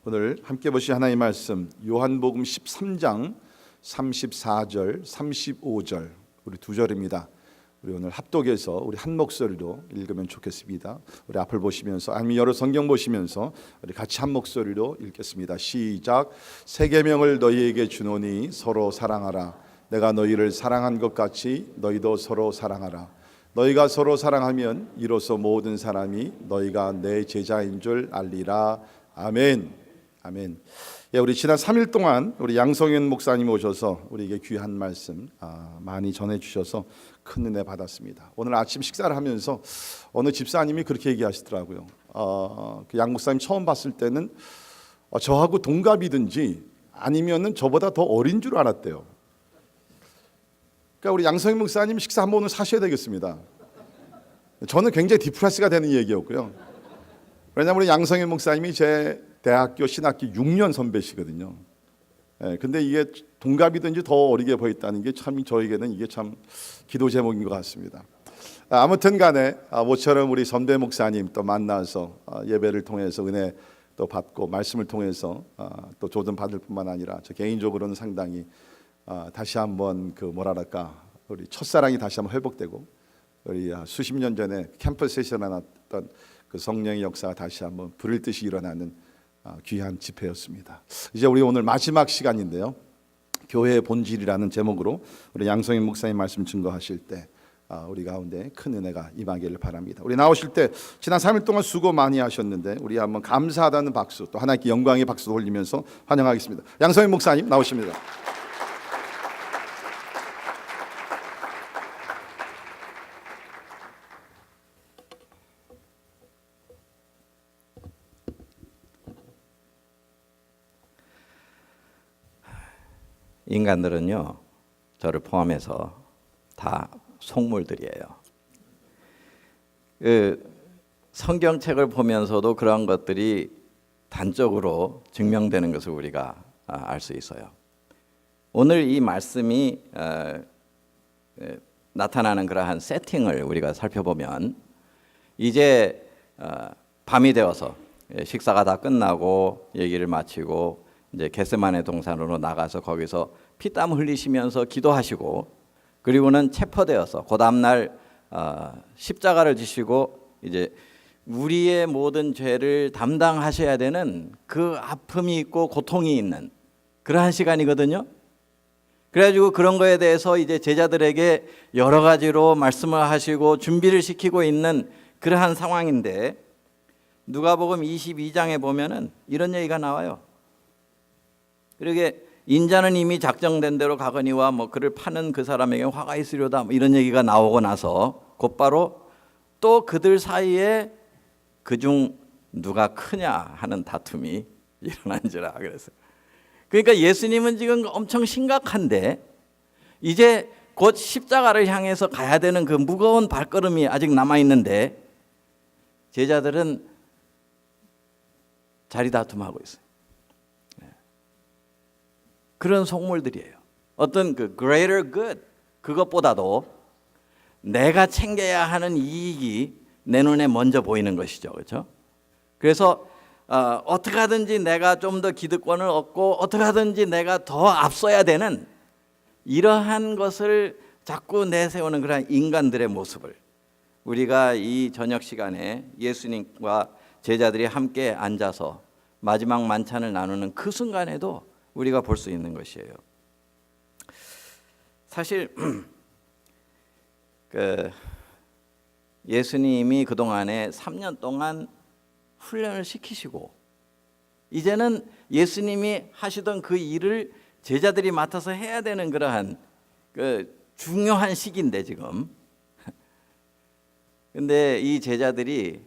오늘 함께 보실 하나님의 말씀 요한복음 13장 34절 35절 우리 두 절입니다. 우리 오늘 합독해서 우리 한 목소리로 읽으면 좋겠습니다. 우리 앞을 보시면서 아니면 여러 성경 보시면서 우리 같이 한 목소리로 읽겠습니다. 시작. 새 계명을 너희에게 주노니 서로 사랑하라. 내가 너희를 사랑한 것 같이 너희도 서로 사랑하라. 너희가 서로 사랑하면 이로써 모든 사람이 너희가 내 제자인 줄 알리라. 아멘. 아멘. 예, 우리 지난 3일 동안 우리 양성현 목사님 오셔서 우리에게 귀한 말씀 많이 전해주셔서 큰 은혜 받았습니다. 오늘 아침 식사를 하면서 어느 집사님이 그렇게 얘기하시더라고요. 그 양 목사님 처음 봤을 때는 저하고 동갑이든지 아니면은 저보다 더 어린 줄 알았대요. 그러니까 우리 양성현 목사님 식사 한 번은 사셔야 되겠습니다. 저는 굉장히 디프레스가 되는 얘기였고요. 왜냐하면 우리 양성현 목사님이 제 대학교 신학기 6년 선배시거든요. 근데 이게 동갑이든지 더 어리게 보였다는 게 참 저에게는 이게 참 기도 제목인 것 같습니다. 아무튼 간에 모처럼 우리 선배 목사님 또 만나서 예배를 통해서 은혜 또 받고 말씀을 통해서 또 조언 받을 뿐만 아니라 저 개인적으로는 상당히 다시 한번 그 뭐랄까 우리 첫사랑이 다시 한번 회복되고 우리 수십 년 전에 캠퍼스에서 일어났던 그 성령의 역사가 다시 한번 불을 듯이 일어나는 귀한 집회였습니다. 이제 우리 오늘 마지막 시간인데요. 교회의 본질이라는 제목으로 우리 양성인 목사님 말씀 증거하실 때 우리 가운데 큰 은혜가 임하기를 바랍니다. 우리 나오실 때 지난 3일 동안 수고 많이 하셨는데 우리 한번 감사하다는 박수 또 하나님께 영광의 박수 올리면서 환영하겠습니다. 양성인 목사님 나오십니다. 인간들은요, 저를 포함해서 다 속물들이에요. 성경책을 보면서도 그런 것들이 단적으로 증명되는 것을 우리가 알 수 있어요. 오늘 이 말씀이 나타나는 그러한 세팅을 우리가 살펴보면 이제 밤이 되어서 식사가 다 끝나고 얘기를 마치고 이제 겟세마네 동산으로 나가서 거기서 피땀 흘리시면서 기도하시고 그리고는 체포되어서 그 다음 날 십자가를 지시고 이제 우리의 모든 죄를 담당하셔야 되는 그 아픔이 있고 고통이 있는 그러한 시간이거든요. 그래가지고 그런 거에 대해서 이제 제자들에게 여러 가지로 말씀을 하시고 준비를 시키고 있는 그러한 상황인데 누가복음 22장에 보면은 이런 얘기가 나와요. 그러게 인자는 이미 작정된 대로 가거니와 뭐 그를 파는 그 사람에게 화가 있으려다 뭐 이런 얘기가 나오고 나서 곧바로 또 그들 사이에 그중 누가 크냐 하는 다툼이 일어난지라 그랬어요. 그러니까 예수님은 지금 엄청 심각한데 이제 곧 십자가를 향해서 가야 되는 그 무거운 발걸음이 아직 남아 있는데 제자들은 자리 다툼하고 있어요. 그런 속물들이에요. 어떤 그 greater good 그것보다도 내가 챙겨야 하는 이익이 내 눈에 먼저 보이는 것이죠, 그렇죠? 그래서 어떻게 하든지 내가 좀 더 기득권을 얻고 어떻게 하든지 내가 더 앞서야 되는 이러한 것을 자꾸 내세우는 그런 인간들의 모습을 우리가 이 저녁 시간에 예수님과 제자들이 함께 앉아서 마지막 만찬을 나누는 그 순간에도 우리가 볼 수 있는 것이에요. 사실 예수님이 그동안에 3년 동안 훈련을 시키시고 이제는 예수님이 하시던 그 일을 제자들이 맡아서 해야 되는 그러한 중요한 시기인데 지금 근데 이 제자들이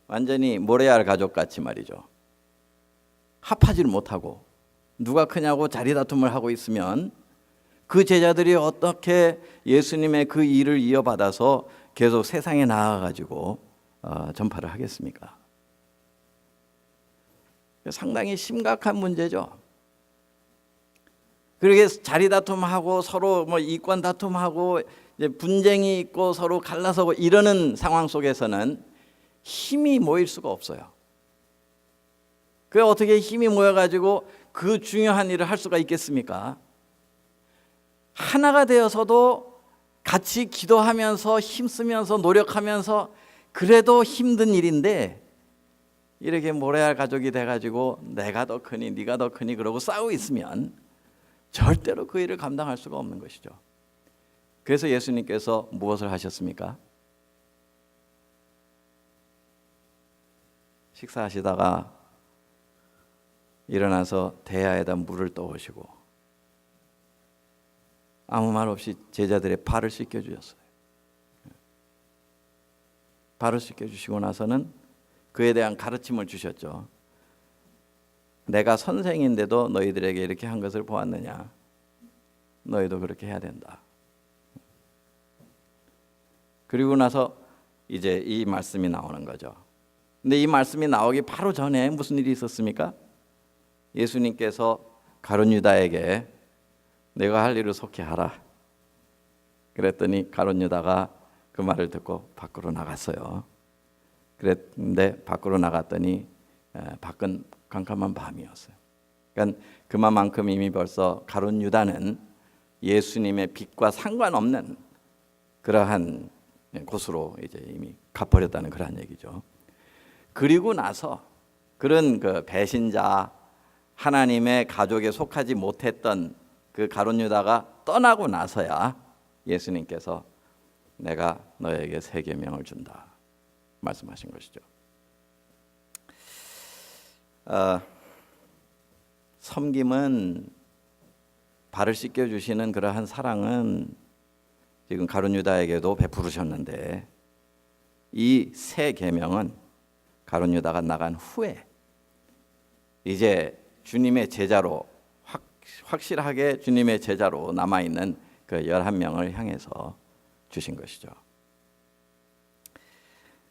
완전히 모래알 가족같이 말이죠. 합하지를 못하고 누가 크냐고 자리 다툼을 하고 있으면 그 제자들이 어떻게 예수님의 그 일을 이어받아서 계속 세상에 나아가지고 전파를 하겠습니까? 상당히 심각한 문제죠. 그렇게 자리 다툼하고 서로 뭐 이권 다툼하고 이제 분쟁이 있고 서로 갈라서고 이러는 상황 속에서는 힘이 모일 수가 없어요. 그 어떻게 힘이 모여가지고 그 중요한 일을 할 수가 있겠습니까? 하나가 되어서도 같이 기도하면서 힘쓰면서 노력하면서 그래도 힘든 일인데 이렇게 모래알 가족이 돼가지고 내가 더 크니 네가 더 크니 그러고 싸우고 있으면 절대로 그 일을 감당할 수가 없는 것이죠. 그래서 예수님께서 무엇을 하셨습니까? 식사하시다가 일어나서 대야에다 물을 떠오시고 아무 말 없이 제자들의 발을 씻겨주셨어요. 발을 씻겨주시고 나서는 그에 대한 가르침을 주셨죠. 내가 선생인데도 너희들에게 이렇게 한 것을 보았느냐? 너희도 그렇게 해야 된다. 그리고 나서 이제 이 말씀이 나오는 거죠. 근데 이 말씀이 나오기 바로 전에 무슨 일이 있었습니까? 예수님께서 가룟 유다에게 내가 할 일을 속히 하라. 그랬더니 가룟 유다가 그 말을 듣고 밖으로 나갔어요. 그랬는데 밖으로 나갔더니 밖은 캄캄한 밤이었어요. 그러니까 그만큼 이미 벌써 가룟 유다는 예수님의 빛과 상관없는 그러한 곳으로 이제 이미 가버렸다는 그런 얘기죠. 그리고 나서 그런 그 배신자 하나님의 가족에 속하지 못했던 그 가룟 유다가 떠나고 나서야 예수님께서 내가 너에게 새 계명을 준다 말씀하신 것이죠. 섬김은 발을 씻겨 주시는 그러한 사랑은 지금 가룟 유다에게도 베푸르셨는데 이 새 계명은 가룟 유다가 나간 후에 이제 주님의 제자로 확실하게 주님의 제자로 남아 있는 그 11명을 향해서 주신 것이죠.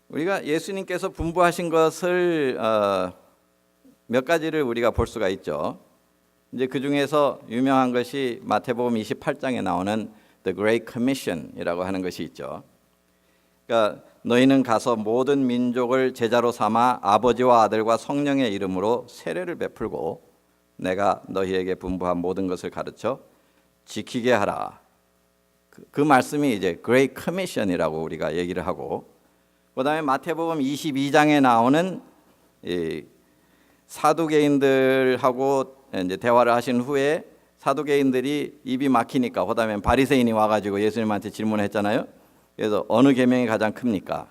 우리가 예수님께서 분부하신 것을 몇 가지를 우리가 볼 수가 있죠. 이제 그 중에서 유명한 것이 마태복음 28장에 나오는 The Great Commission이라고 하는 것이 있죠. 그러니까 너희는 가서 모든 민족을 제자로 삼아 아버지와 아들과 성령의 이름으로 세례를 베풀고 내가 너희에게 분부한 모든 것을 가르쳐 지키게 하라. 그 말씀이 이제 Great Commission이라고 우리가 얘기를 하고, 그다음에 마태복음 22장에 나오는 이 사두개인들하고 이제 대화를 하신 후에 사두개인들이 입이 막히니까 그다음에 바리새인이 와가지고 예수님한테 질문했잖아요. 그래서 어느 계명이 가장 큽니까?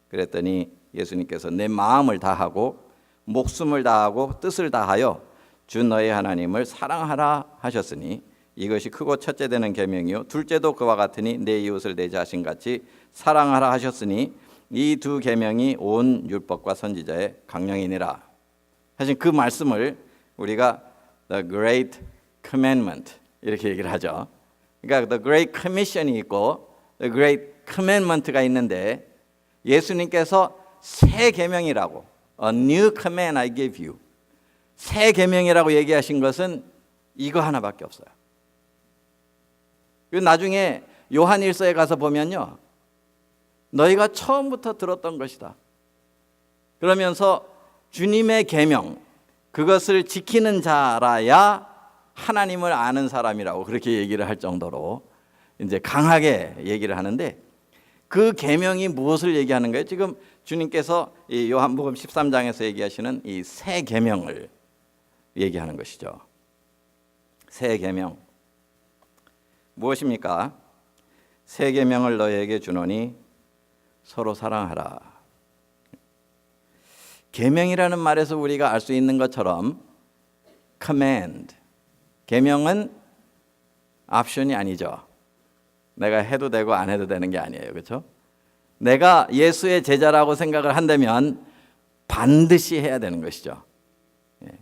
그랬더니 예수님께서 내 마음을 다하고 목숨을 다하고 뜻을 다하여 주 너의 하나님을 사랑하라 하셨으니 이것이 크고 첫째 되는 계명이요 둘째도 그와 같으니 내 이웃을 내 자신 같이 사랑하라 하셨으니 이 두 계명이 온 율법과 선지자의 강령이니라 하신 그 말씀을 우리가 The Great Commandment 이렇게 얘기를 하죠. 그러니까 The Great Commission이 있고 The Great Commandment가 있는데 예수님께서 새 계명이라고 A new command I give you 새 계명이라고 얘기하신 것은 이거 하나밖에 없어요. 그리고 나중에 요한일서에 가서 보면요, 너희가 처음부터 들었던 것이다. 그러면서 주님의 계명, 그것을 지키는 자라야 하나님을 아는 사람이라고 그렇게 얘기를 할 정도로 이제 강하게 얘기를 하는데 그 계명이 무엇을 얘기하는 거예요? 지금 주님께서 이 요한복음 13장에서 얘기하시는 이 새 계명을 얘기하는 것이죠. 새 계명 무엇입니까? 새 계명을 너희에게 주노니 서로 사랑하라. 계명이라는 말에서 우리가 알 수 있는 것처럼 command, 계명은 옵션이 아니죠. 내가 해도 되고 안 해도 되는 게 아니에요. 그렇죠? 내가 예수의 제자라고 생각을 한다면 반드시 해야 되는 것이죠.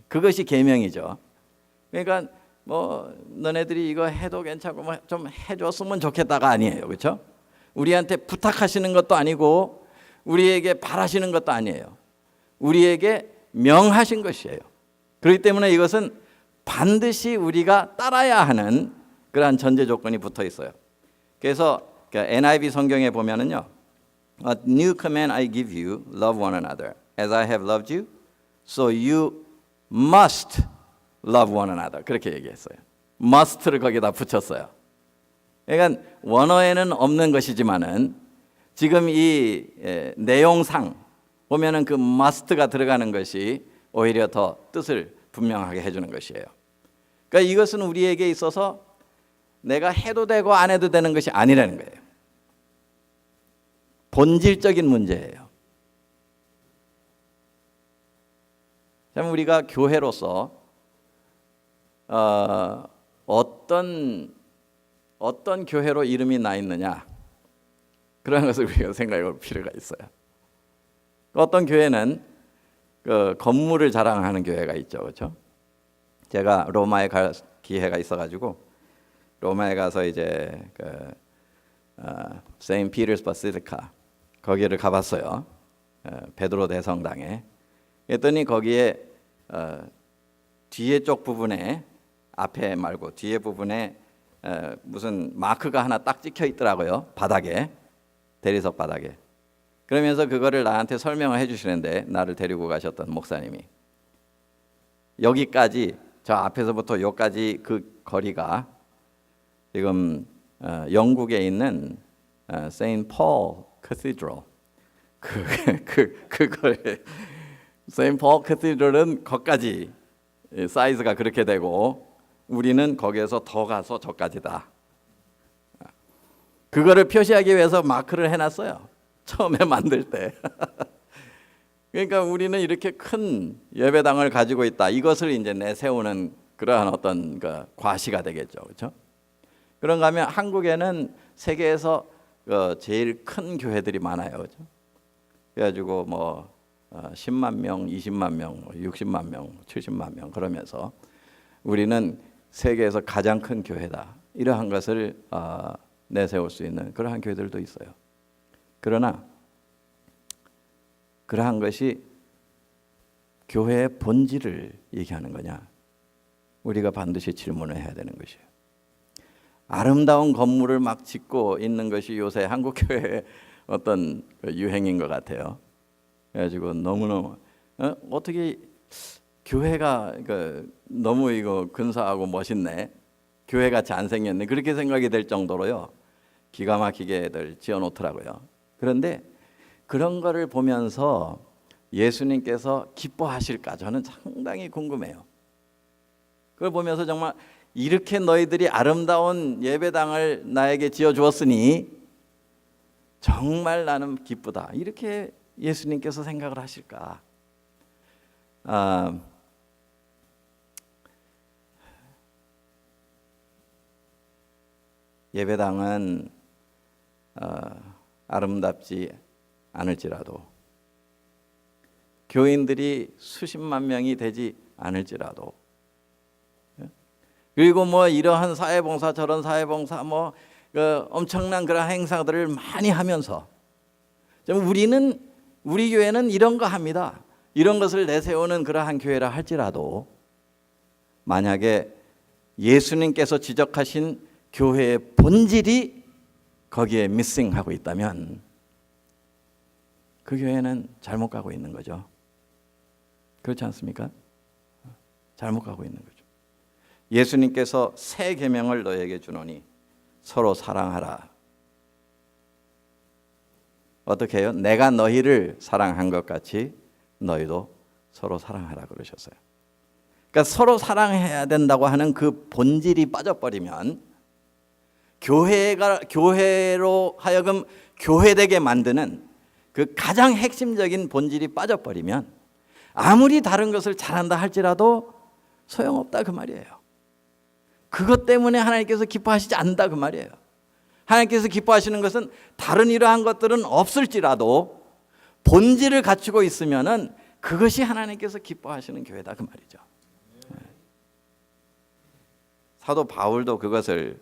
그것이 계명이죠. 그러니까 뭐 너네들이 이거 해도 괜찮고 뭐 좀 해줬으면 좋겠다가 아니에요. 그렇죠? 우리한테 부탁하시는 것도 아니고 우리에게 바라시는 것도 아니에요. 우리에게 명하신 것이에요. 그렇기 때문에 이것은 반드시 우리가 따라야 하는 그러한 전제 조건이 붙어 있어요. 그래서 NIV 성경에 보면은요, A new command I give you, love one another. As I have loved you, so you must love one another 그렇게 얘기했어요. must를 거기다 붙였어요. 그러니까 원어에는 없는 것이지만은 지금 이 내용상 보면은 그 must가 들어가는 것이 오히려 더 뜻을 분명하게 해주는 것이에요. 그러니까 이것은 우리에게 있어서 내가 해도 되고 안 해도 되는 것이 아니라는 거예요. 본질적인 문제예요. 참 우리가 교회로서 어떤 교회로 이름이 나 있느냐 그런 것을 우리가 생각해 볼 필요가 있어요. 어떤 교회는 그 건물을 자랑하는 교회가 있죠, 그렇죠? 제가 로마에 갈 기회가 있어가지고 로마에 가서 이제 세인트 피터스 바실리카 거기를 가봤어요. 베드로 대성당에. 그랬더니 거기에 뒤에 쪽 부분에 앞에 말고 뒤에 부분에 무슨 마크가 하나 딱 찍혀 있더라고요. 바닥에 대리석 바닥에. 그러면서 그거를 나한테 설명을 해주시는데 나를 데리고 가셨던 목사님이 여기까지 저 앞에서부터 여기까지 그 거리가 지금 영국에 있는 세인트 폴 캐시드럴 그걸 세인트 폴 캐시드럴은 거기까지 사이즈가 그렇게 되고 우리는 거기에서 더 가서 저까지다. 그거를 표시하기 위해서 마크를 해놨어요. 처음에 만들 때. 그러니까 우리는 이렇게 큰 예배당을 가지고 있다. 이것을 이제 내세우는 그러한 어떤 그 과시가 되겠죠, 그렇죠? 그런가 하면 한국에는 세계에서 제일 큰 교회들이 많아요, 그렇죠? 그래가지고 뭐 10만 명, 20만 명, 60만 명, 70만 명 그러면서 우리는 세계에서 가장 큰 교회다. 이러한 것을 내세울 수 있는 그러한 교회들도 있어요. 그러나 그러한 것이 교회의 본질을 얘기하는 거냐? 우리가 반드시 질문을 해야 되는 것이에요. 아름다운 건물을 막 짓고 있는 것이 요새 한국 교회의 어떤 유행인 것 같아요. 그래가지고 너무너무 어떻게 교회가 너무 이거 근사하고 멋있네. 교회같이 안 생겼네. 그렇게 생각이 될 정도로요. 기가 막히게들 지어놓더라고요. 그런데 그런 거를 보면서 예수님께서 기뻐하실까 저는 상당히 궁금해요. 그걸 보면서 정말 이렇게 너희들이 아름다운 예배당을 나에게 지어주었으니 정말 나는 기쁘다. 이렇게 예수님께서 생각을 하실까? 예배당은 아름답지 않을지라도 교인들이 수십만 명이 되지 않을지라도 그리고 뭐 이러한 사회봉사 저런 사회봉사 뭐 엄청난 그런 행사들을 많이 하면서 우리 교회는 이런 거 합니다. 이런 것을 내세우는 그러한 교회라 할지라도 만약에 예수님께서 지적하신 교회의 본질이 거기에 미싱하고 있다면 그 교회는 잘못 가고 있는 거죠. 그렇지 않습니까? 잘못 가고 있는 거죠. 예수님께서 새 계명을 너에게 주노니 서로 사랑하라. 어떻게 해요? 내가 너희를 사랑한 것 같이 너희도 서로 사랑하라 그러셨어요. 그러니까 서로 사랑해야 된다고 하는 그 본질이 빠져버리면 교회로 하여금 교회되게 만드는 그 가장 핵심적인 본질이 빠져버리면 아무리 다른 것을 잘한다 할지라도 소용없다 그 말이에요. 그것 때문에 하나님께서 기뻐하시지 않는다 그 말이에요. 하나님께서 기뻐하시는 것은 다른 이러한 것들은 없을지라도 본질을 갖추고 있으면은 그것이 하나님께서 기뻐하시는 교회다 그 말이죠. 사도 바울도 그것을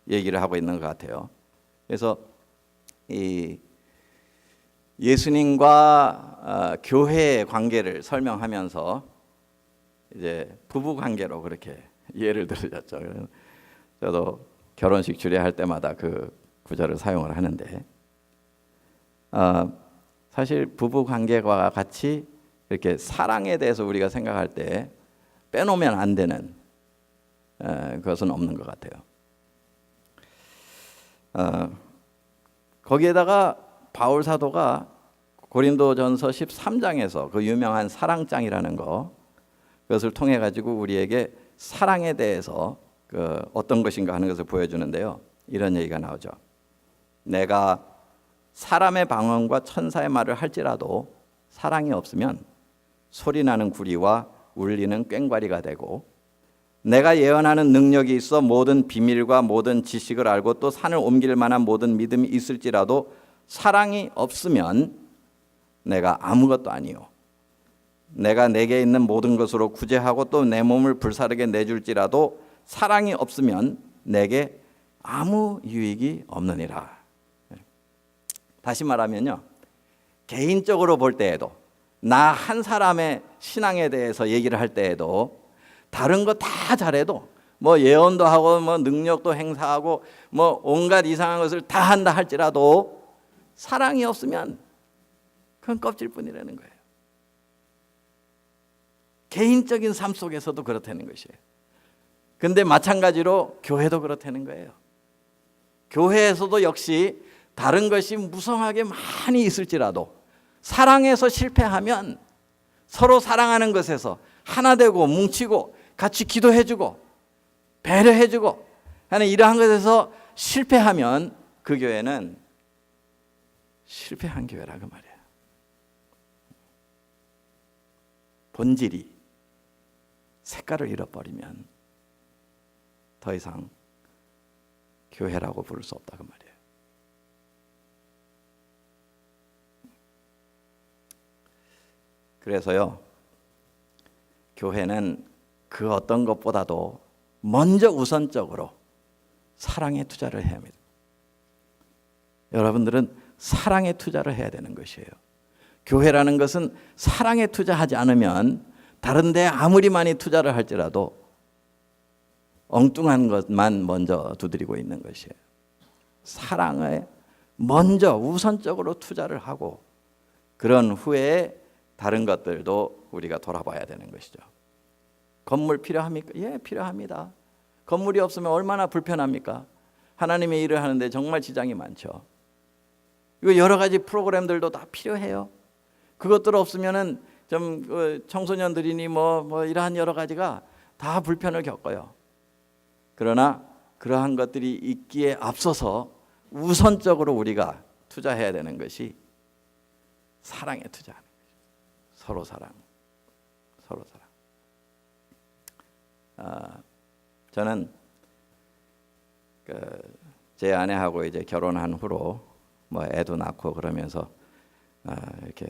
얘기를 하고 있는 것 같아요. 그래서 이 예수님과 교회의 관계를 설명하면서 이제 부부 관계로 그렇게 예를 들으셨죠. 저도 결혼식 주례할 때마다 그 구절을 사용을 하는데 사실 부부 관계와 같이 이렇게 사랑에 대해서 우리가 생각할 때 빼놓으면 안 되는 그것은 없는 것 같아요. 거기에다가 바울 사도가 고린도전서 13장에서 그 유명한 사랑장이라는 그것을 통해 가지고 우리에게 사랑에 대해서 어떤 것인가 하는 것을 보여주는데요. 이런 얘기가 나오죠. 내가 사람의 방언과 천사의 말을 할지라도 사랑이 없으면 소리나는 구리와 울리는 꽹과리가 되고, 내가 예언하는 능력이 있어 모든 비밀과 모든 지식을 알고 또 산을 옮길 만한 모든 믿음이 있을지라도 사랑이 없으면 내가 아무것도 아니요, 내가 내게 있는 모든 것으로 구제하고 또 내 몸을 불사르게 내줄지라도 사랑이 없으면 내게 아무 유익이 없느니라. 다시 말하면요, 개인적으로 볼 때에도, 나 한 사람의 신앙에 대해서 얘기를 할 때에도, 다른 거 다 잘해도 뭐 예언도 하고 뭐 능력도 행사하고 뭐 온갖 이상한 것을 다 한다 할지라도 사랑이 없으면 그건 껍질뿐이라는 거예요. 개인적인 삶 속에서도 그렇다는 것이에요. 근데 마찬가지로 교회도 그렇다는 거예요. 교회에서도 역시 다른 것이 무성하게 많이 있을지라도 사랑에서 실패하면, 서로 사랑하는 것에서 하나 되고 뭉치고 같이 기도해주고 배려해주고 하는 이러한 것에서 실패하면 그 교회는 실패한 교회라 그 말이에요. 본질이 색깔을 잃어버리면 더 이상 교회라고 부를 수 없다 그 말이에요. 그래서요, 교회는 그 어떤 것보다도 먼저 우선적으로 사랑에 투자를 해야 합니다. 여러분들은 사랑에 투자를 해야 되는 것이에요. 교회라는 것은 사랑에 투자하지 않으면 다른 데 아무리 많이 투자를 할지라도 엉뚱한 것만 먼저 두드리고 있는 것이에요. 사랑에 먼저 우선적으로 투자를 하고, 그런 후에 다른 것들도 우리가 돌아봐야 되는 것이죠. 건물 필요합니까? 예, 필요합니다. 건물이 없으면 얼마나 불편합니까? 하나님의 일을 하는데 정말 지장이 많죠. 이거 여러 가지 프로그램들도 다 필요해요. 그것들 없으면은 좀 청소년들이니 뭐 이러한 여러 가지가 다 불편을 겪어요. 그러나 그러한 것들이 있기에 앞서서 우선적으로 우리가 투자해야 되는 것이 사랑에 투자하는 거죠. 서로 사랑, 서로 사랑. 저는 제 아내하고 이제 결혼한 후로 뭐 애도 낳고 그러면서 이렇게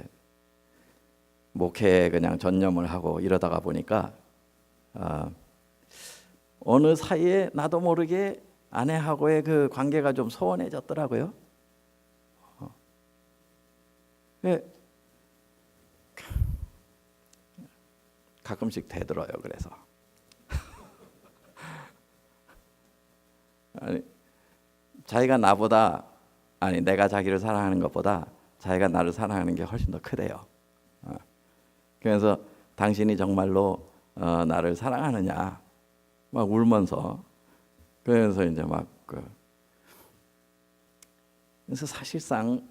목회에 그냥 전념을 하고 이러다가 보니까 어느 사이에 나도 모르게 아내하고의 그 관계가 좀 소원해졌더라고요. 가끔씩 대들어요. 그래서 아니, 자기가 나보다, 아니 내가 자기를 사랑하는 것보다 자기가 나를 사랑하는 게 훨씬 더 크대요. 그래서 당신이 정말로 나를 사랑하느냐 막 울면서, 그래서 이제 그래서 사실상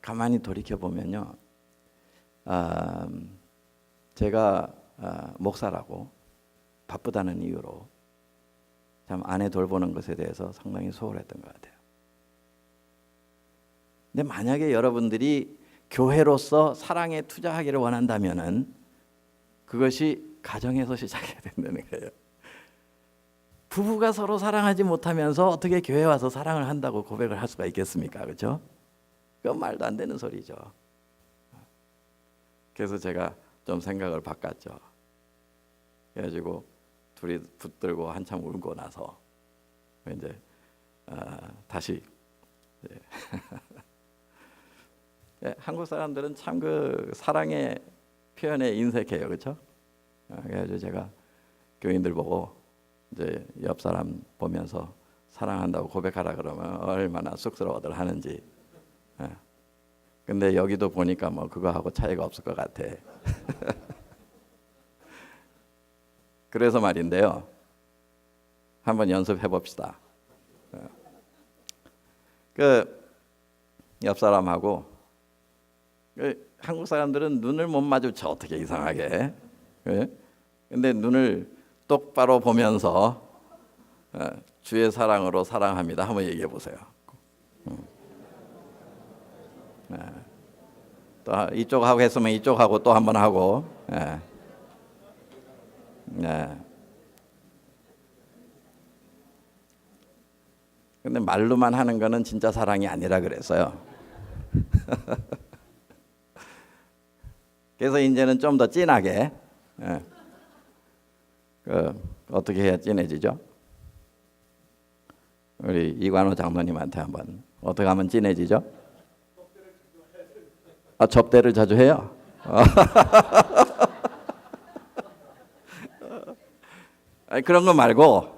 가만히 돌이켜 보면요, 제가 목사라고 바쁘다는 이유로 참 아내 돌보는 것에 대해서 상당히 소홀했던 것 같아요. 근데 만약에 여러분들이 교회로서 사랑에 투자하기를 원한다면은 그것이 가정에서 시작해야 된다는 거예요. 부부가 서로 사랑하지 못하면서 어떻게 교회 와서 사랑을 한다고 고백을 할 수가 있겠습니까? 그렇죠? 그건 말도 안 되는 소리죠. 그래서 제가 좀 생각을 바꿨죠. 그래가지고 둘이 붙들고 한참 울고 나서 이제 다시 한국 사람들은 참 그 사랑의 표현에 인색해요, 그렇죠? 그래가지고 제가 교인들 보고 이제 옆 사람 보면서 사랑한다고 고백하라 그러면 얼마나 쑥스러워들 하는지. 근데 여기도 보니까 뭐 그거하고 차이가 없을 것 같아. 그래서 말인데요. 한번 연습해 봅시다. 그 옆 사람하고 한국 사람들은 눈을 못 마주쳐 어떻게 이상하게. 예? 근데 눈을 똑바로 보면서 주의 사랑으로 사랑합니다. 한번 얘기해 보세요. 또 이쪽하고 했으면 이쪽하고 또 한번 하고. 근데 말로만 하는 거는 진짜 사랑이 아니라 그랬어요. 그래서 이제는 좀 더 진하게 어떻게 해야 진해지죠? 우리 이관호 장로님한테 한번 어떻게 하면 진해지죠? 접대를 자주 해요. 아니, 그런 거 말고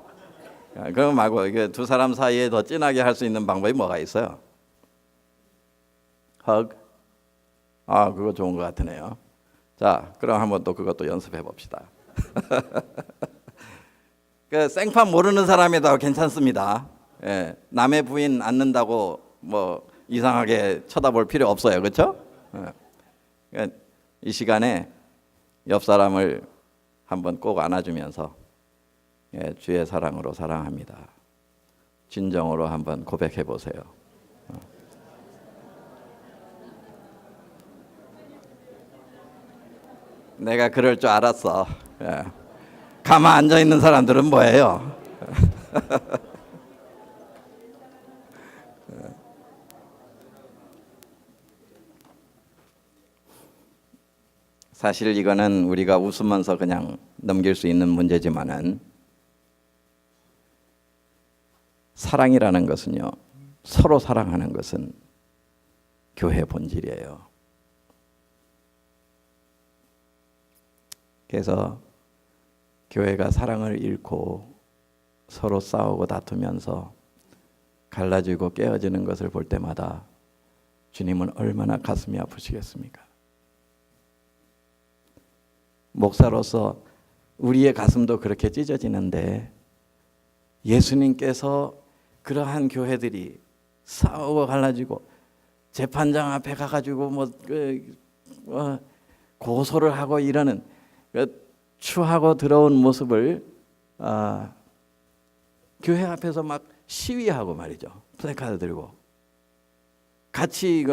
이게 두 사람 사이에 더 진하게 할 수 있는 방법이 뭐가 있어요? hug. 그거 좋은 것 같으네요. 자, 그럼 한번 또 그것도 연습해 봅시다. 그 생판 모르는 사람이라도 괜찮습니다. 예, 남의 부인 앉는다고 뭐 이상하게 쳐다볼 필요 없어요, 그렇죠? 그러니까 이 시간에 옆 사람을 한번 꼭 안아주면서 주의 사랑으로 사랑합니다. 진정으로 한번 고백해 보세요. 내가 그럴 줄 알았어. 가만 앉아 있는 사람들은 뭐예요? 사실 이거는 우리가 웃으면서 그냥 넘길 수 있는 문제지만은 사랑이라는 것은요, 서로 사랑하는 것은 교회 본질이에요. 그래서 교회가 사랑을 잃고 서로 싸우고 다투면서 갈라지고 깨어지는 것을 볼 때마다 주님은 얼마나 가슴이 아프시겠습니까? 목사로서 우리의 가슴도 그렇게 찢어지는데 예수님께서 그러한 교회들이 싸우고 갈라지고 재판장 앞에 가가지고 고소를 하고 이러는 추하고 더러운 모습을 교회 앞에서 막 시위하고 말이죠. 플래카드 들고 같이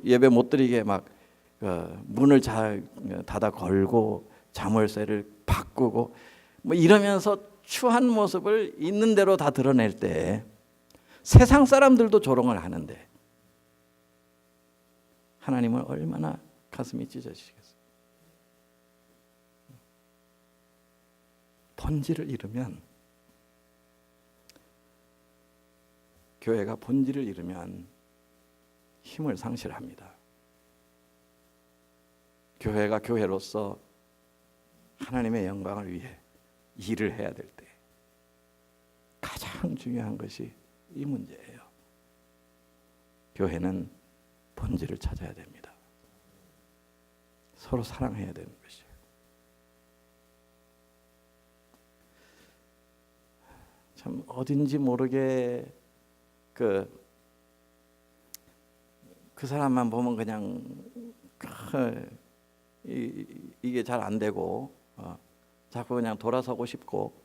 예배 못 드리게 막 문을 닫아 걸고 자물쇠를 바꾸고 뭐 이러면서 추한 모습을 있는 대로 다 드러낼 때 세상 사람들도 조롱을 하는데 하나님은 얼마나 가슴이 찢어지시겠어요. 본질을 잃으면, 교회가 본질을 잃으면 힘을 상실합니다. 교회가 교회로서 하나님의 영광을 위해 일을 해야 될 때 가장 중요한 것이 이 문제예요. 교회는 본질을 찾아야 됩니다. 서로 사랑해야 되는 것이에요. 참 어딘지 모르게 그 사람만 보면 그냥 이게 잘 안 되고 자꾸 그냥 돌아서고 싶고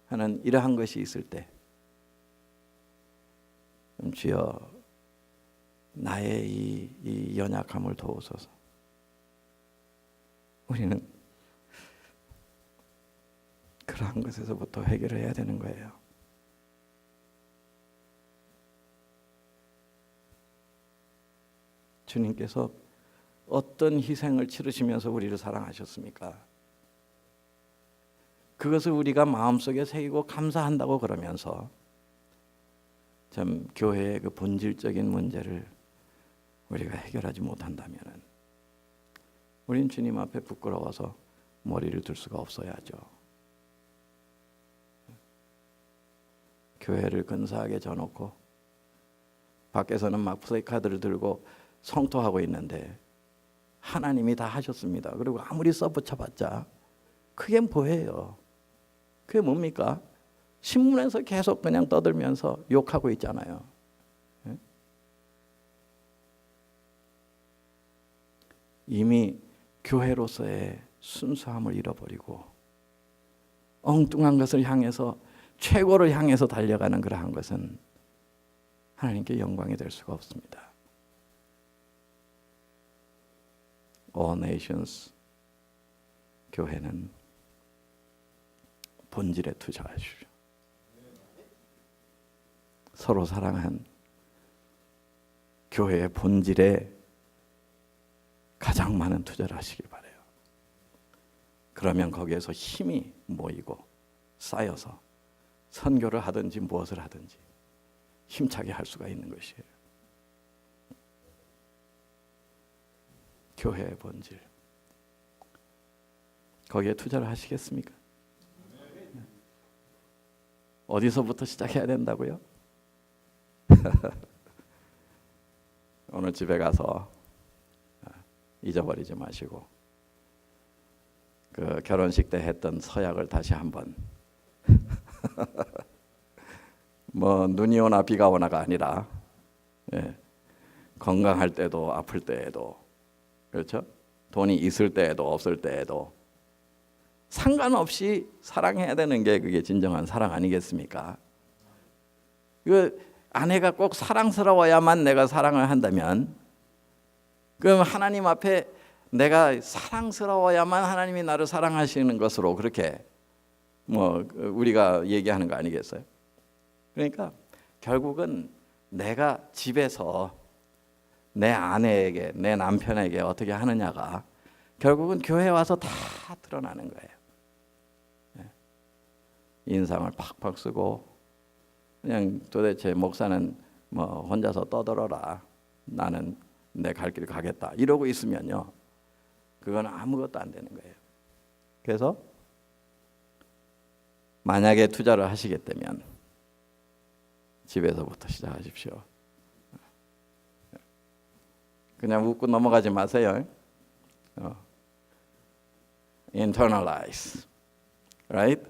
하는 이러한 것이 있을 때 주여 나의 이 연약함을 도우소서. 우리는 그러한 것에서부터 해결을 해야 되는 거예요. 주님께서 어떤 희생을 치르시면서 우리를 사랑하셨습니까? 그것을 우리가 마음속에 새기고 감사한다고 그러면서 참 교회의 그 본질적인 문제를 우리가 해결하지 못한다면 우린 주님 앞에 부끄러워서 머리를 들 수가 없어야죠. 교회를 근사하게 져놓고 밖에서는 막 플래카드를 들고 성토하고 있는데 하나님이 다 하셨습니다. 그리고 아무리 써붙여봤자 그게 뭐예요? 그게 뭡니까? 신문에서 계속 그냥 떠들면서 욕하고 있잖아요. 이미 교회로서의 순수함을 잃어버리고 엉뚱한 것을 향해서 최고를 향해서 달려가는 그러한 것은 하나님께 영광이 될 수가 없습니다. All Nations 교회는 본질에 투자하십시오. 서로 사랑한 교회의 본질에 가장 많은 투자를 하시길 바라요. 그러면 거기에서 힘이 모이고 쌓여서 선교를 하든지 무엇을 하든지 힘차게 할 수가 있는 것이에요. 교회의 본질. 거기에 투자를 하시겠습니까? 어디서부터 시작해야 된다고요? 오늘 집에 가서 잊어버리지 마시고 그 결혼식 때 했던 서약을 다시 한번 뭐 눈이 오나 비가 오나가 아니라 건강할 때도 아플 때에도 그렇죠? 돈이 있을 때에도 없을 때에도 상관없이 사랑해야 되는 게 그게 진정한 사랑 아니겠습니까? 그 아내가 꼭 사랑스러워야만 내가 사랑을 한다면 그럼 하나님 앞에 내가 사랑스러워야만 하나님이 나를 사랑하시는 것으로 그렇게 뭐 우리가 얘기하는 거 아니겠어요? 그러니까 결국은 내가 집에서 내 아내에게 내 남편에게 어떻게 하느냐가 결국은 교회에 와서 다 드러나는 거예요. 인상을 팍팍 쓰고 그냥 도대체 목사는 뭐 혼자서 떠들어라 나는 내 갈 길 가겠다 이러고 있으면요 그건 아무것도 안 되는 거예요. 그래서 만약에 투자를 하시겠다면 집에서부터 시작하십시오. 그냥 웃고 넘어가지 마세요. Internalize, right?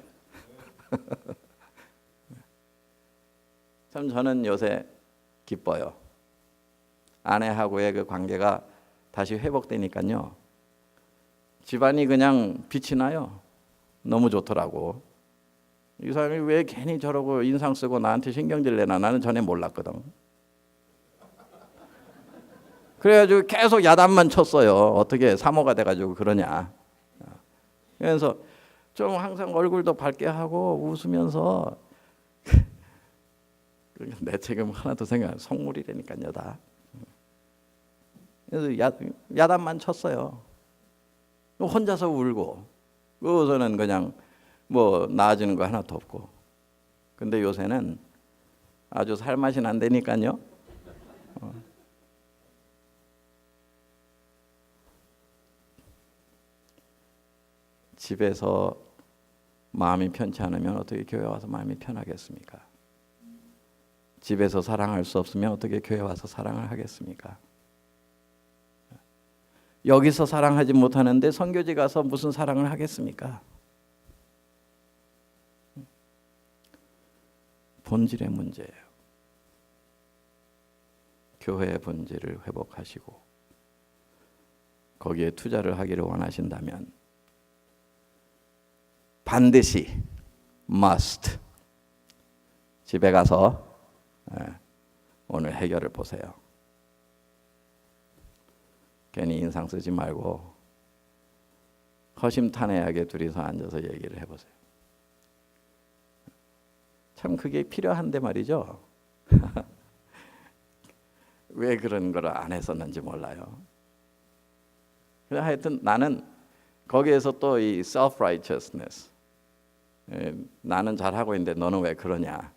참 저는 요새 기뻐요. 아내하고의 그 관계가 다시 회복되니까요. 집안이 그냥 빛이 나요. 너무 좋더라고. 이 사람이 왜 괜히 저러고 인상 쓰고 나한테 신경질 내나 나는 전에 몰랐거든. 그래가지고 계속 야단만 쳤어요. 어떻게 사모가 돼가지고 그러냐. 그래서 좀 항상 얼굴도 밝게 하고 웃으면서 내 책임 하나도 생각 속물이라니까요 다. 그래서 야단만 쳤어요. 혼자서 울고 그거서는 그냥 뭐 나아지는 거 하나도 없고. 근데 요새는 아주 살맛이 난다니까요. 집에서 마음이 편치 않으면 어떻게 교회 와서 마음이 편하겠습니까? 집에서 사랑할 수 없으면 어떻게 교회 와서 사랑을 하겠습니까? 여기서 사랑하지 못하는데 선교지 가서 무슨 사랑을 하겠습니까? 본질의 문제예요. 교회의 본질을 회복하시고 거기에 투자를 하기를 원하신다면 반드시 must 집에 가서 오늘 해결을 보세요. 괜히 인상 쓰지 말고 허심탄회하게 둘이서 앉아서 얘기를 해보세요. 참 그게 필요한데 말이죠. 왜 그런 걸 안 했었는지 몰라요. 하여튼 나는 거기에서 또 이 self-righteousness 나는 잘하고 있는데 너는 왜 그러냐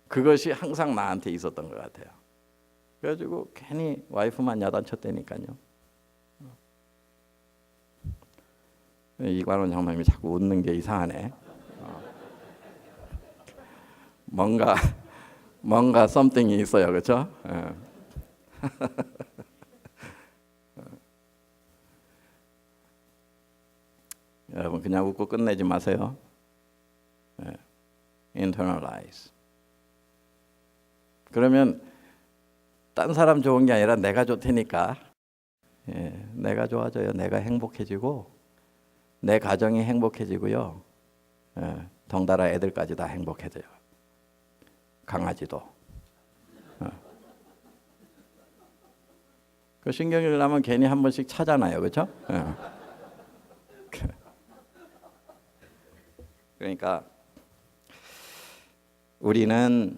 그것이 항상 나한테 있었던 것 같아요. 그래가지고 괜히 와이프만 야단쳤다니까요. 이관원 장로님이 자꾸 웃는 게 이상하네. 뭔가 something이 있어요, 그렇죠? 여러분 그냥 웃고 끝내지 마세요. internalize. 그러면 딴 사람 좋은 게 아니라 내가 좋다니까. 내가 좋아져요. 내가 행복해지고 내 가정이 행복해지고요. 덩달아 애들까지 다 행복해져요. 강아지도. 그 신경질 나면 괜히 한 번씩 차잖아요, 그렇죠? 그러니까 우리는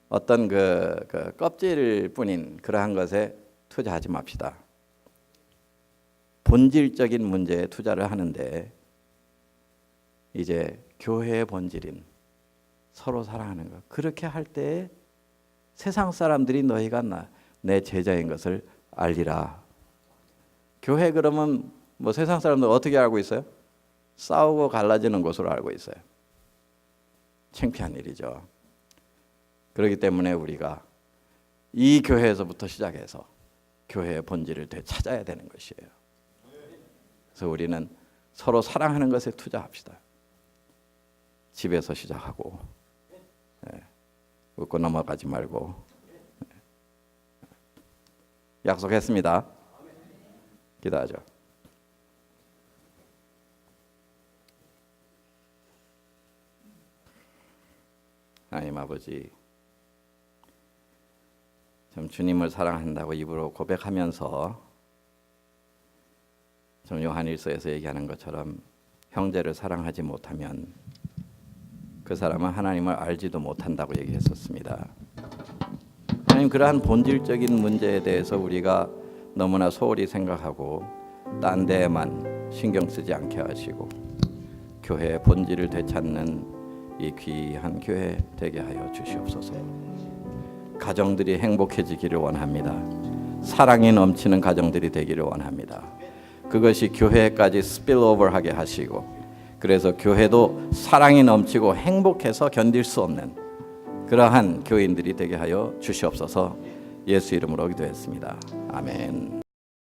어떤 그 껍질뿐인 그러한 것에 투자하지 맙시다. 본질적인 문제에 투자를 하는데 이제 교회의 본질인 서로 사랑하는 것. 그렇게 할 때 세상 사람들이 너희가 내 제자인 것을 알리라. 교회 그러면 뭐 세상 사람들 어떻게 알고 있어요? 싸우고 갈라지는 곳으로 알고 있어요. 창피한 일이죠. 그렇기 때문에 우리가 이 교회에서부터 시작해서 교회의 본질을 되찾아야 되는 것이에요. 그래서 우리는 서로 사랑하는 것에 투자합시다. 집에서 시작하고 웃고 넘어가지 말고. 약속했습니다. 기도하죠. 하나님 아버지, 좀 주님을 사랑한다고 입으로 고백하면서 좀 요한일서에서 얘기하는 것처럼 형제를 사랑하지 못하면 그 사람은 하나님을 알지도 못한다고 얘기했었습니다. 하나님, 그러한 본질적인 문제에 대해서 우리가 너무나 소홀히 생각하고 딴 데에만 신경 쓰지 않게 하시고 교회의 본질을 되찾는 이 귀한 교회 되게 하여 주시옵소서. 가정들이 행복해지기를 원합니다. 사랑이 넘치는 가정들이 되기를 원합니다. 그것이 교회까지 스필오버하게 하시고 그래서 교회도 사랑이 넘치고 행복해서 견딜 수 없는 그러한 교인들이 되게 하여 주시옵소서. 예수 이름으로 기도했습니다. 아멘.